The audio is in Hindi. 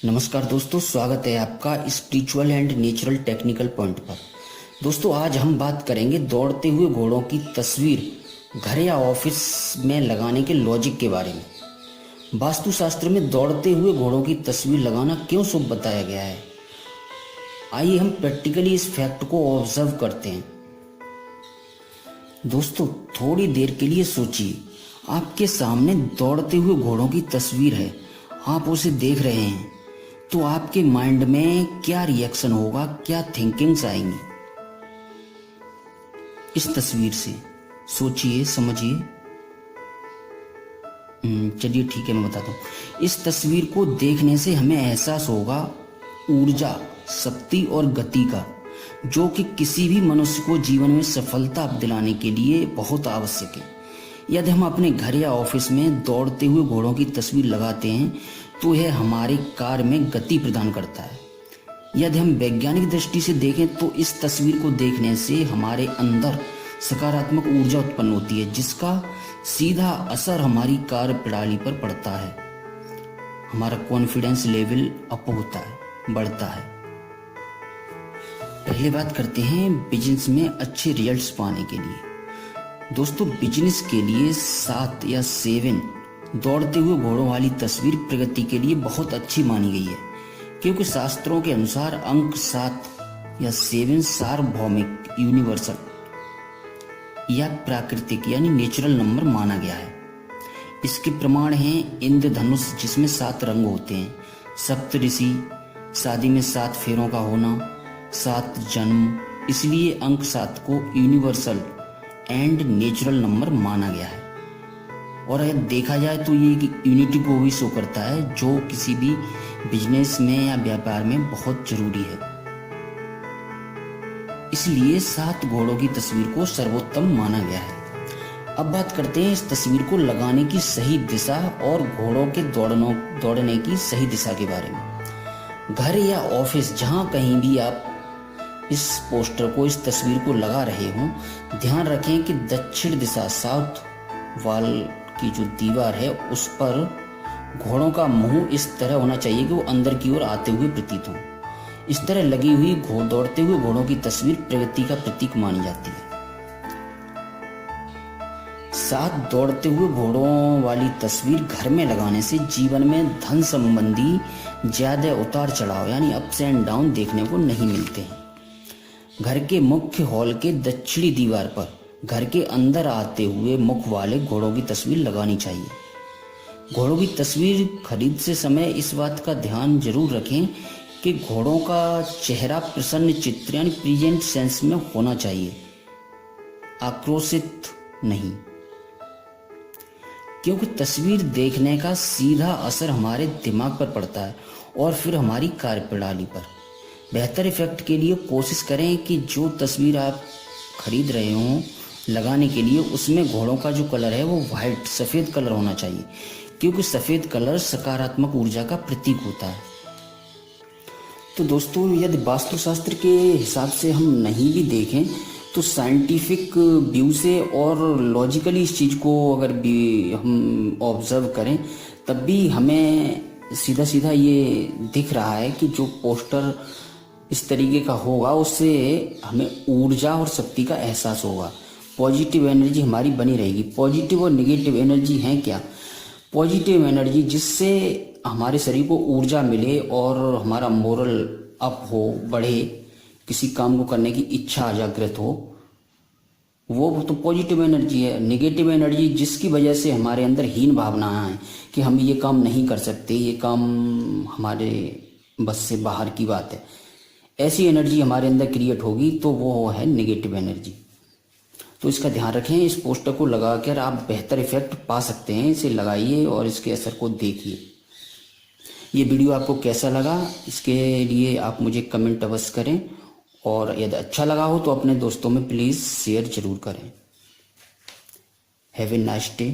नमस्कार दोस्तों, स्वागत है आपका spiritual and natural technical point पर। दोस्तों, आज हम बात करेंगे दौड़ते हुए घोड़ों की तस्वीर घर या ऑफिस में लगाने के लॉजिक के बारे में। वास्तुशास्त्र में दौड़ते हुए घोड़ों की तस्वीर लगाना क्यों शुभ बताया गया है, आइए हम प्रैक्टिकली इस फैक्ट को ऑब्जर्व करते हैं। दोस्तों, थोड़ी देर के लिए सोचिए, आपके सामने दौड़ते हुए घोड़ों की तस्वीर है, आप उसे देख रहे हैं, तो आपके माइंड में क्या रिएक्शन होगा, क्या थिंकिंग्स आएंगी इस तस्वीर से? सोचिए, समझिए। चलिए ठीक है, मैं बताता हूँ। इस तस्वीर को देखने से हमें एहसास होगा ऊर्जा, शक्ति और गति का, जो कि किसी भी मनुष्य को जीवन में सफलता दिलाने के लिए बहुत आवश्यक है। यदि हम अपने घर या ऑफिस में दौड़ते हुए घोड़ों की तस्वीर लगाते हैं तो यह हमारे कार्य में गति प्रदान करता है। यदि हम वैज्ञानिक दृष्टि से देखें तो इस तस्वीर को देखने से हमारे अंदर सकारात्मक ऊर्जा उत्पन्न होती है, जिसका सीधा असर हमारी कार्य प्रणाली पर पड़ता है। हमारा कॉन्फिडेंस लेवल अप होता है, बढ़ता है। पहले बात करते हैं बिजनेस में अच्छे रिजल्ट्स पाने के लिए। दोस्तों, बिजनेस के लिए 7 या 7 दौड़ते हुए घोड़ों वाली तस्वीर प्रगति के लिए बहुत अच्छी मानी गई है, क्योंकि शास्त्रों के अनुसार अंक 7 या 7 सार्वभौमिक, यूनिवर्सल या प्राकृतिक यानी नेचुरल नंबर माना गया है। इसके प्रमाण हैं इंद्रधनुष, जिसमें 7 रंग होते हैं, सप्तऋषि, शादी में 7 फेरों का होना, 7 जन्म। इसलिए अंक 7 को यूनिवर्सल एंड नेचुरल नंबर माना गया है। और अगर देखा जाए तो ये यूनिटी को भी शो करता है, जो किसी भी बिजनेस में या व्यापार में बहुत जरूरी है। इसलिए 7 घोड़ों की तस्वीर को सर्वोत्तम माना गया है। अब बात करते हैं इस तस्वीर को लगाने की सही दिशा और घोड़ों के दौड़ने की सही दिशा के बारे में। घर या ऑफिस, जहां कहीं भी आप इस पोस्टर को, इस तस्वीर को लगा रहे हों, ध्यान रखें कि दक्षिण दिशा, साउथ वॉल की जो दीवार है, उस पर घोड़ों का मुंह इस तरह होना चाहिए कि वो अंदर की ओर आते हुए प्रतीत हो। इस तरह लगी हुई दौड़ते हुए घोड़ों की तस्वीर प्रगति का प्रतीक मानी जाती है। 7 दौड़ते हुए घोड़ों वाली तस्वीर घर में लगाने से जीवन में धन संबंधी ज्यादा उतार चढ़ाव यानी अप्स एंड डाउन देखने को नहीं मिलते हैं। घर के मुख्य हॉल के दक्षिणी दीवार पर घर के अंदर आते हुए मुख वाले घोड़ों की तस्वीर लगानी चाहिए। घोड़ों की तस्वीर खरीद से समय इस बात का ध्यान जरूर रखें कि घोड़ों का चेहरा प्रसन्न चित्र यानी प्रेजेंट सेंस में होना चाहिए, आक्रोशित नहीं, क्योंकि तस्वीर देखने का सीधा असर हमारे दिमाग पर पड़ता है और फिर हमारी कार्यप्रणाली पर। बेहतर इफेक्ट के लिए कोशिश करें कि जो तस्वीर आप खरीद रहे हो लगाने के लिए, उसमें घोड़ों का जो कलर है वो वाइट, सफ़ेद कलर होना चाहिए, क्योंकि सफ़ेद कलर सकारात्मक ऊर्जा का प्रतीक होता है। तो दोस्तों, यदि वास्तुशास्त्र के हिसाब से हम नहीं भी देखें तो साइंटिफिक व्यू से और लॉजिकली इस चीज़ को अगर भी हम ऑब्जर्व करें, तब भी हमें सीधा सीधा ये दिख रहा है कि जो पोस्टर इस तरीके का होगा उससे हमें ऊर्जा और शक्ति का एहसास होगा, पॉजिटिव एनर्जी हमारी बनी रहेगी। पॉजिटिव और नेगेटिव एनर्जी हैं क्या? पॉजिटिव एनर्जी जिससे हमारे शरीर को ऊर्जा मिले और हमारा मोरल अप हो, बढ़े, किसी काम को करने की इच्छा जागृत हो, वो तो पॉजिटिव एनर्जी है। नेगेटिव एनर्जी जिसकी वजह से हमारे अंदर हीन भावना है कि हम ये काम नहीं कर सकते, ये काम हमारे बस से बाहर की बात है, ऐसी एनर्जी हमारे अंदर क्रिएट होगी, तो वो है नेगेटिव एनर्जी। तो इसका ध्यान रखें। इस पोस्टर को लगाकर आप बेहतर इफेक्ट पा सकते हैं। इसे लगाइए और इसके असर को देखिए। ये वीडियो आपको कैसा लगा, इसके लिए आप मुझे कमेंट अवश्य करें, और यदि अच्छा लगा हो तो अपने दोस्तों में प्लीज़ शेयर जरूर करें। Have a nice day.